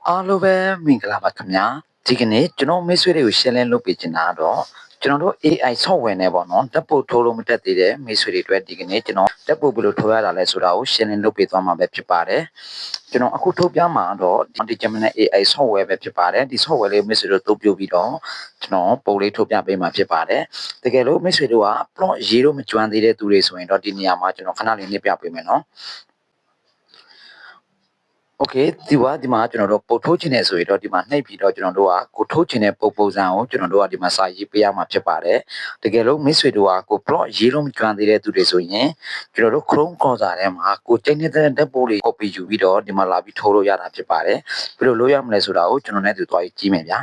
အားလုံးပဲမင်္ဂလာပါခင်ဗျာဒီကနေ့ကျွန်တော်မိတ်ဆွေတွေကိုရှင်းလင်းလုပ်ပေးချင်တာတော့ကျွန်တော်တို့ AI software နဲ့ပေါ့နော်တက်ဖို့ထိုးလို့မတက်သေးတဲ့မိတ်ဆွေတွေအတွက်ဒီကနေ့ကျွန်တော်တက်ဖို့ဘယ်လိုထိုးရတာလဲဆိုတာကိုရှင်းလင်းလုပ်ပေးသွားမှာပဲဖြစ်ပါတယ်ကျွန်တော်အခုထုတ်ပြမှာတော့ဒီ Gemini AI software ပဲဖြစ်ပါတယ်ဒီ software လေးမိတ်ဆွေတို့သုံးပြပြီးတော့ကျွန်တော်ပုံလေးထုတ်ပြပေးမှာဖြစ်ပါတယ်တကယ်လို့မိတ်ဆွေတို့က prompt ရေးလို့မကျွမ်းသေးတဲ့သူတွေဆိုရင်တော့ဒီနေရာမှာကျွန်တော်ခဏလေးနှိပ်ပြပေးမယ်နော်โอเคဒီမှာကျွန်တော်တို့ပုတ်ထိုးခြင်းနဲ့ဆိုရင်တော့ဒီမှာနှိပ်ပြီးတော့ကျွန်တော်တို့ကကိုထိုးခြင်းနဲ့ပုံစံကိုကျွန်တော်တို့ကဒီမှာစာရေးပေးရမှာဖြစ်ပါတယ်တကယ်လို့မိတ်ဆွေတို့ကကို plot ရေးလို့မကျွမ်းသေးတဲ့သူတွေဆိုရင်ကျွန်တော်တို့ Chrome browser ထဲမှာကိုချိန်နေတဲ့ဓာတ်ပုံလေး copy ယူပြီးတော့ဒီမှာလာပြီးထိုးလို့ရတာဖြစ်ပါတယ်ဘယ်လိုလုပ်ရမလဲဆိုတာကိုကျွန်တော်နဲ့တူသွားကြည့်မယ်ဗျာ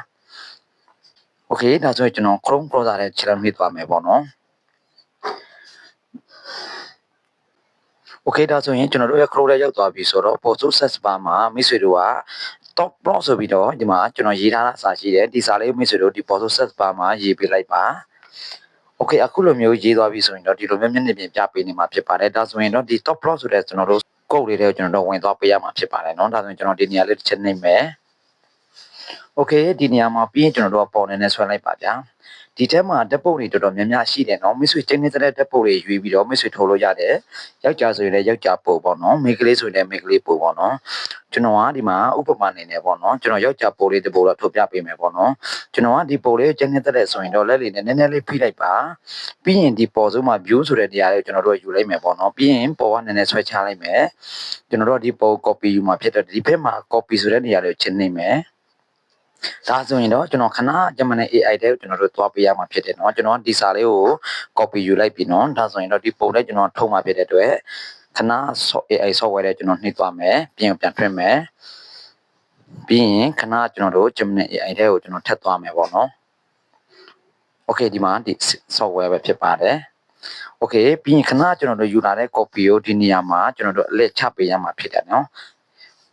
โอเคဒါဆိုရင်ကျွန်တော် Chrome browser ထဲချက်မိသွားမယ်ပေါ့နော်โอเคဒါဆိုရင်ကျွန်တော်တို့ရဲ့ Chrome ထဲရောက်သွားပြီဆိုတော့ post search bar မှာမိတ်ဆွေတို့က top plot ဆိုပြီးတော့ဒီမှာကျွန်တော်ရေးထားတာစာရှိတယ်ဒီစာလေးမိတ်ဆွေတို့ဒီ post search bar မှာရေးပေးလိုက်ပါโอเคအခုလိုမျိုးရေးသွားပြီဆိုရင်တော့ဒီလိုမျိုးမျက်နှာပြင်ပြပေးနေမှာဖြစ်ပါတယ်ဒါဆိုရင်တော့ဒီ top plot ဆိုတဲ့ကျွန်တော်တို့ code လေးတွေကိုကျွန်တော်တို့ဝင်သွားပေးရမှာဖြစ်ပါတယ်เนาะဒါဆိုရင်ကျွန်တော်ဒီနေရာလေးတစ်ချက်နှိပ်မယ်โอเคဒီနေရာမှာပြီးရင်ကျွန်တော်တို့ပေါ်နေနဲ့ဆွဲလိုက်ပါဗျာဒီထဲမှာဓာတ်ပုံတွေတော်တော်များများရှိတယ်နော်မိတ်ဆွေချိန်နေတဲ့ဓာတ်ပုံတွေရွေးပြီးတော့မိတ်ဆွေထိုးလို့ရတယ်ယောက်ျားဆိုရင်လည်းယောက်ျားပို့ပေါ့နော်မိန်းကလေးဆိုရင်လည်းမိန်းကလေးပို့ပေါ့နော်ကျွန်တော်ကဒီမှာဥပမာအနေနဲ့ပေါ့နော်ကျွန်တော်ယောက်ျားပို့လေးတစ်ပို့တော့ထုတ်ပြပေးမယ်ပေါ့နော်ကျွန်တော်ကဒီပို့လေးချိန်နေတဲ့ဆိုရင်တော့လက်လေးနဲ့နည်းနည်းလေးဖိလိုက်ပါပြီးရင်ဒီပေါ်စုံမှာ view ဆိုတဲ့နေရာလေးကိုကျွန်တော်တို့ယူလိုက်မယ်ပေါ့နော်ပြီးရင်ပေါ်ကနည်းနည်းဆွဲချလိုက်မယ်ကျွန်တော်တို့ဒီပေါ် copy ယူမှာဖြစ်တော့ဒီဘက်မှာ copy ဆိုတဲ့နေရာလေးကိုချင်းနေမယ်ဒါဆိုရင်တော့ကျွန်တော်ခဏ Gemini AI တဲ့ကိုကျွန်တော်တို့သွားပေးရမှာဖြစ်တယ်เนาะကျွန်တော်ဒီစာလေးကို copy ယူလိုက်ပြီเนาะဒါဆိုရင်တော့ဒီပုံလေးကျွန်တော်ထုတ်မှာဖြစ်တဲ့အတွက်ခဏ AI software တဲ့ကျွန်တော်နှိပ်သွားမယ်ပြန်ထွင်မယ်ပြီးရင်ခဏကျွန်တော်တို့ Gemini AI တဲ့ကိုကျွန်တော်ထပ်သွားမယ်ပေါ့เนาะ Okay ဒီမှာဒီ software ပဲဖြစ်ပါတယ် Okay ပြီးရင်ခဏကျွန်တော်တို့ယူလာတဲ့ copy ကိုဒီနေရာမှာကျွန်တော်တို့အလက်ချပေးရမှာဖြစ်တယ်เนาะ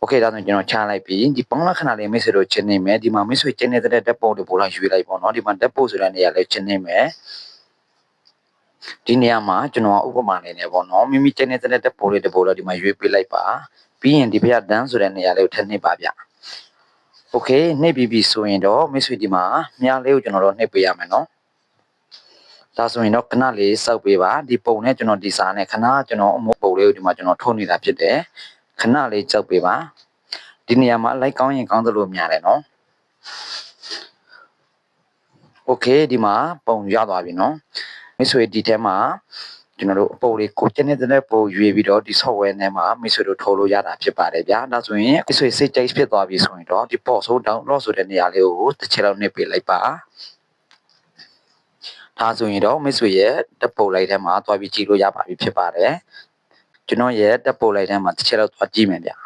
โอเคဒါဆိုရင်ကျွန်တော်ချလိုက်ပြီဒီပေါင်းလက္ခဏာလေးမိတ်ဆွေတို့ချင်းနေမယ်ဒီမှာမိတ်ဆွေချင်းနေတဲ့ဓာတ်ပုံတွေပို့လာရွေးလိုက်ပေါ့နော်ဒီမှာဓာတ်ပုံဆိုတဲ့နေရာလေးချင်းနေမယ်ဒီနေရာမှာကျွန်တော်ဥပမာနေနေပေါ့နော်မိမိချင်းနေတဲ့ဓာတ်ပုံလေးတပို့တော့ဒီမှာရွေးပေးလိုက်ပါပြီးရင်ဒီဘက်ကဒန်းဆိုတဲ့နေရာလေးကိုထည့်နှိပ်ပါဗျโอเคနှိပ်ပြီးပြီဆိုရင်တော့မိတ်ဆွေဒီမှာမြားလေးကိုကျွန်တော်တို့နှိပ်ပေးရမယ်နော်ဒါဆိုရင်တော့ခဏလေးစောက်ပေးပါဒီပုံနဲ့ကျွန်တော်ဒီစာနဲ့ခဏကျွန်တော်အမိုးပုံလေးကိုဒီမှာကျွန်တော်ထုတ်နေတာဖြစ်တယ်ခဏလေးကြောက်ပေးပါဒီနေရာမှာလိုက်ကောင်းရင်ကောင်းသလိုများတယ်နော်โอเคဒီမှာပုံရသွားပြီနော်မိတ်ဆွေဒီထဲမှာကျွန်တော်တို့ပုံလေးကိုကျနေတဲ့ပုံရွေးပြီးတော့ဒီ software နဲ့မှာမိတ်ဆွေတို့ထိုးလို့ရတာဖြစ်ပါတယ်ဗျာဒါဆိုရင်မိတ်ဆွေစိတ်ကြိုက်ဖြစ်သွားပြီဆိုရင်တော့ဒီပေါ့ဆို download ဆိုတဲ့နေရာလေးကိုတစ်ချက်လောက်နှိပ်ပေးလိုက်ပါဒါဆိုရင်တော့မိတ်ဆွေရဲ့တက်ပုံလိုက်ထဲမှာသွားပြီးကြည့်လို့ရပါပြီဖြစ်ပါတယ်ကျွန်တော်ရဲ့တက်ပုံလိုက်ထဲမှာတစ်ချက်လောက်သွားကြည့်မယ်ဗျာ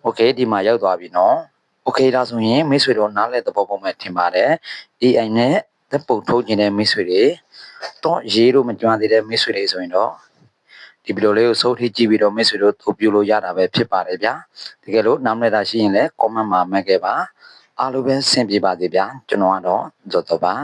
โอเคဒီမှာရောက်သွားပြီနော်โอเคဒါဆိုရင်မိတ်ဆွေတို့နားလည်သဘောပေါက်မှထင်ပါတယ် AI နဲ့သက်ပုံထုတ်ခြင်းတဲ့မိတ်ဆွေတွေတော့ရေးလို့မကြွသေးတဲ့မိတ်ဆွေတွေဆိုရင်တော့ဒီဗီဒီယိုလေးကိုစိုးထိကြည့်ပြီးတော့မိတ်ဆွေတို့သို့ပြလို့ရတာပဲဖြစ်ပါတယ်ဗျာတကယ်လို့နားမလည်တာရှိရင်လည်း comment မှာမှတ်ခဲ့ပါအားလုံးပဲဆင်ပြေပါစေဗျာကျွန်တော်ကတော့ဇော်တော်ပါ